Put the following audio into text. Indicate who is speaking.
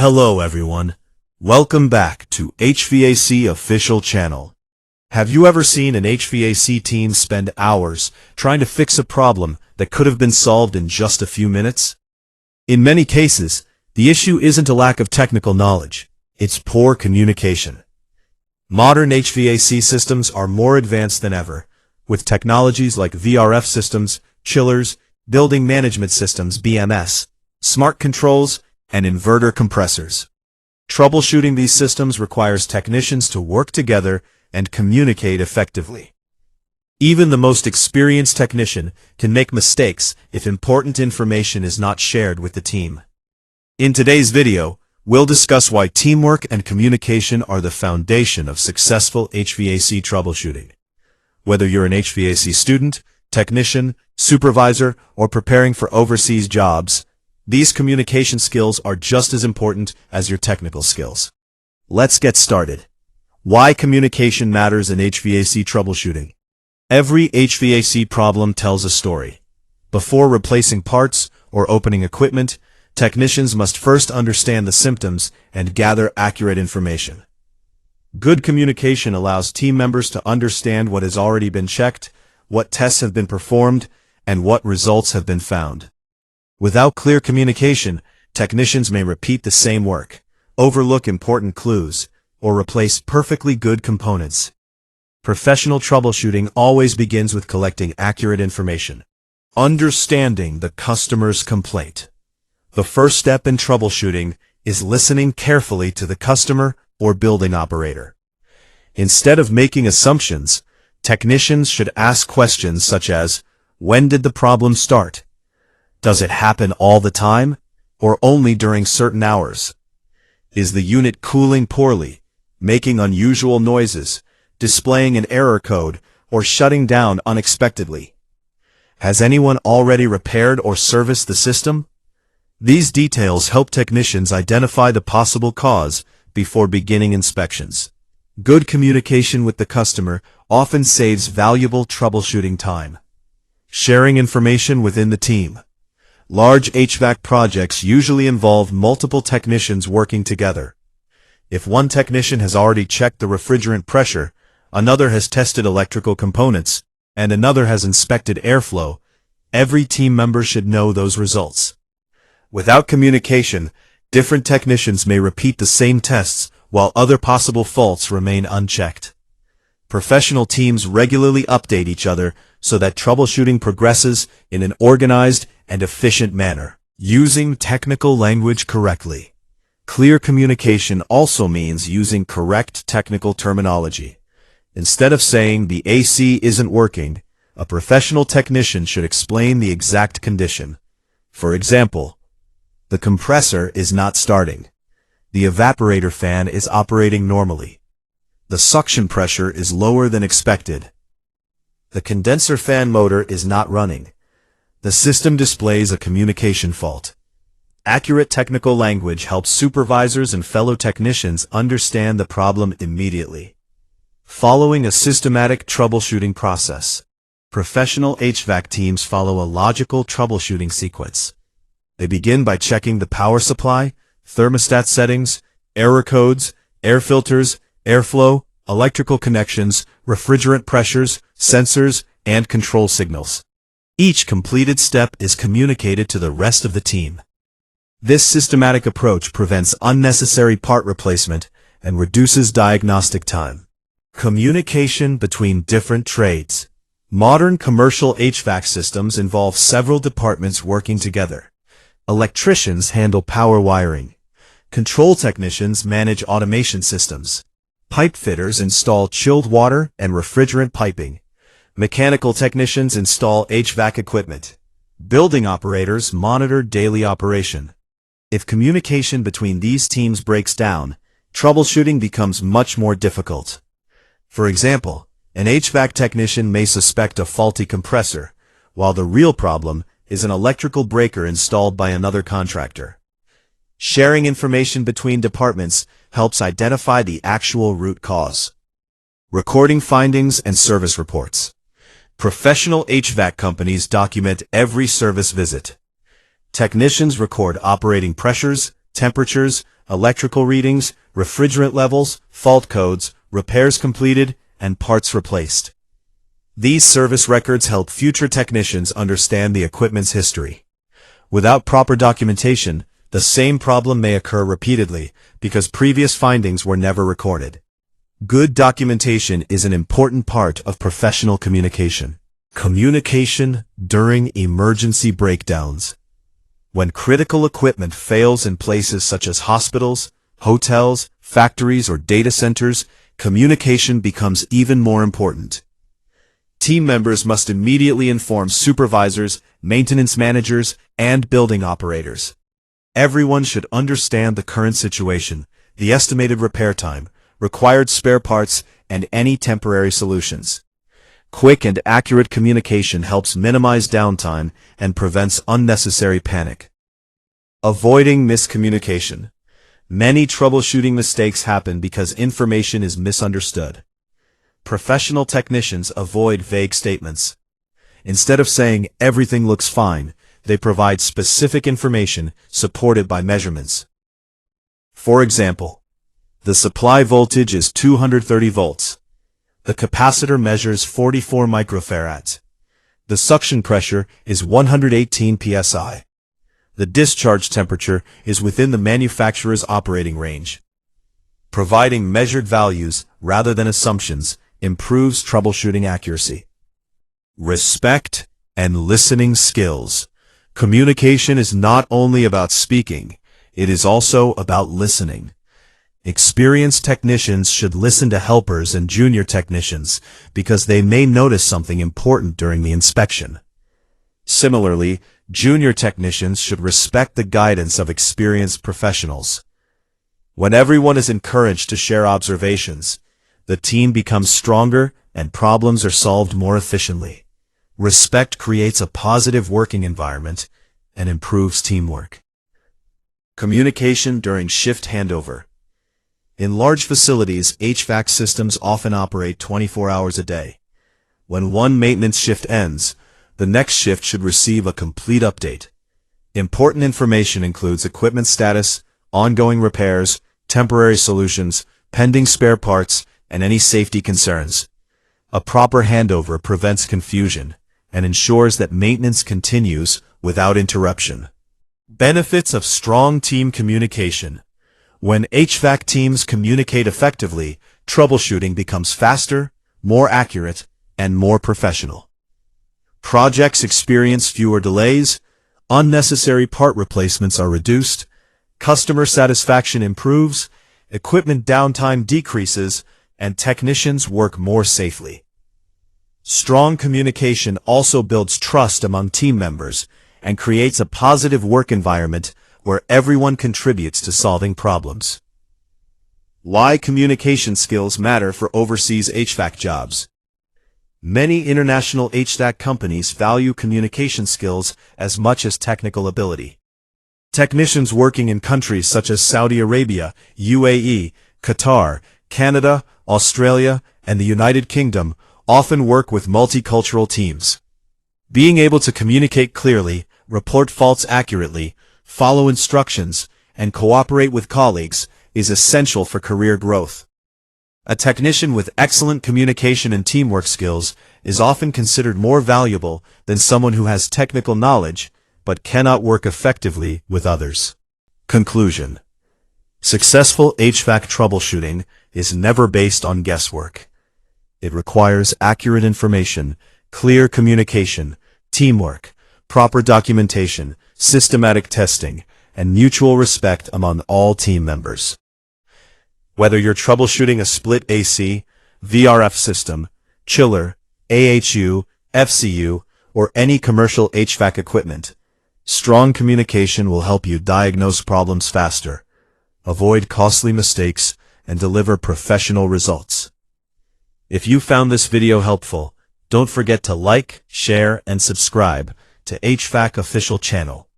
Speaker 1: Hello everyone. Welcome back to HVAC official channel. Have you ever seen an HVAC team spend hours trying to fix a problem that could have been solved in just a few minutes? In many cases, the issue isn't a lack of technical knowledge, it's poor communication. Modern HVAC systems are more advanced than ever, with technologies like VRF systems, chillers, building management systems (BMS), smart controls, and inverter compressors. Troubleshooting these systems requires technicians to work together and communicate effectively. Even the most experienced technician can make mistakes if important information is not shared with the team. In today's video, we'll discuss why teamwork and communication are the foundation of successful HVAC troubleshooting. Whether you're an HVAC student, technician, supervisor, or preparing for overseas jobs, these communication skills are just as important as your technical skills. Let's get started. Why communication matters in HVAC troubleshooting. Every HVAC problem tells a story. Before replacing parts or opening equipment, technicians must first understand the symptoms and gather accurate information. Good communication allows team members to understand what has already been checked, what tests have been performed, and what results have been found. Without clear communication, technicians may repeat the same work, overlook important clues, or replace perfectly good components. Professional troubleshooting always begins with collecting accurate information. Understanding the customer's complaint. The first step in troubleshooting is listening carefully to the customer or building operator. Instead of making assumptions, technicians should ask questions such as, when did the problem start? Does it happen all the time, or only during certain hours? Is the unit cooling poorly, making unusual noises, displaying an error code, or shutting down unexpectedly? Has anyone already repaired or serviced the system? These details help technicians identify the possible cause before beginning inspections. Good communication with the customer often saves valuable troubleshooting time. Sharing information within the team. Large HVAC projects usually involve multiple technicians working together. If one technician has already checked the refrigerant pressure, another has tested electrical components, and another has inspected airflow, every team member should know those results. Without communication, different technicians may repeat the same tests while other possible faults remain unchecked. Professional teams regularly update each other so that troubleshooting progresses in an organized and efficient manner. Using technical language correctly. Clear communication also means using correct technical terminology. Instead of saying the AC isn't working, a professional technician should explain the exact condition. For example, the compressor is not starting. The evaporator fan is operating normally. The suction pressure is lower than expected. The condenser fan motor is not running. The system displays a communication fault. Accurate technical language helps supervisors and fellow technicians understand the problem immediately. Following a systematic troubleshooting process. Professional HVAC teams follow a logical troubleshooting sequence. They begin by checking the power supply, thermostat settings, error codes, air filters, airflow, electrical connections, refrigerant pressures, sensors, and control signals. Each completed step is communicated to the rest of the team. This systematic approach prevents unnecessary part replacement and reduces diagnostic time. Communication between different trades. Modern commercial HVAC systems involve several departments working together. Electricians handle power wiring. Control technicians manage automation systems. Pipe fitters install chilled water and refrigerant piping. Mechanical technicians install HVAC equipment. Building operators monitor daily operation. If communication between these teams breaks down, troubleshooting becomes much more difficult. For example, an HVAC technician may suspect a faulty compressor, while the real problem is an electrical breaker installed by another contractor. Sharing information between departments helps identify the actual root cause. Recording findings and service reports. Professional HVAC companies document every service visit. Technicians record operating pressures, temperatures, electrical readings, refrigerant levels, fault codes, repairs completed, and parts replaced. These service records help future technicians understand the equipment's history. Without proper documentation, the same problem may occur repeatedly because previous findings were never recorded. Good documentation is an important part of professional communication. Communication during emergency breakdowns. When critical equipment fails in places such as hospitals, hotels, factories, or data centers, communication becomes even more important. Team members must immediately inform supervisors, maintenance managers, and building operators. Everyone should understand the current situation, the estimated repair time, required spare parts, and any temporary solutions. Quick and accurate communication helps minimize downtime and prevents unnecessary panic. Avoiding miscommunication. Many troubleshooting mistakes happen because information is misunderstood. Professional technicians avoid vague statements. Instead of saying everything looks fine, they provide specific information supported by measurements. For example, the supply voltage is 230 volts. The capacitor measures 44 microfarads. The suction pressure is 118 psi. The discharge temperature is within the manufacturer's operating range. Providing measured values rather than assumptions improves troubleshooting accuracy. Respect and listening skills. Communication is not only about speaking, it is also about listening. Experienced technicians should listen to helpers and junior technicians because they may notice something important during the inspection. Similarly, junior technicians should respect the guidance of experienced professionals. When everyone is encouraged to share observations, the team becomes stronger and problems are solved more efficiently. Respect creates a positive working environment and improves teamwork. Communication during shift handover. In large facilities, HVAC systems often operate 24 hours a day. When one maintenance shift ends, the next shift should receive a complete update. Important information includes equipment status, ongoing repairs, temporary solutions, pending spare parts, and any safety concerns. A proper handover prevents confusion and ensures that maintenance continues without interruption. Benefits of strong team communication. When HVAC teams communicate effectively, troubleshooting becomes faster, more accurate, and more professional. Projects experience fewer delays, unnecessary part replacements are reduced, customer satisfaction improves, equipment downtime decreases, and technicians work more safely. Strong communication also builds trust among team members and creates a positive work environment where everyone contributes to solving problems. Why communication skills matter for overseas HVAC jobs. Many international HVAC companies value communication skills as much as technical ability. Technicians working in countries such as Saudi Arabia, UAE, Qatar, Canada, Australia, and the United Kingdom often work with multicultural teams. Being able to communicate clearly, report faults accurately, follow instructions, and cooperate with colleagues is essential for career growth. A technician with excellent communication and teamwork skills is often considered more valuable than someone who has technical knowledge but cannot work effectively with others. Conclusion. Successful HVAC troubleshooting is never based on guesswork. It requires accurate information, clear communication, teamwork, proper documentation, systematic testing, and mutual respect among all team members. Whether you're troubleshooting a split AC, VRF system, chiller, AHU, FCU, or any commercial HVAC equipment, strong communication will help you diagnose problems faster, avoid costly mistakes, and deliver professional results. If you found this video helpful, don't forget to like, share, and subscribe to HVAC Official Channel.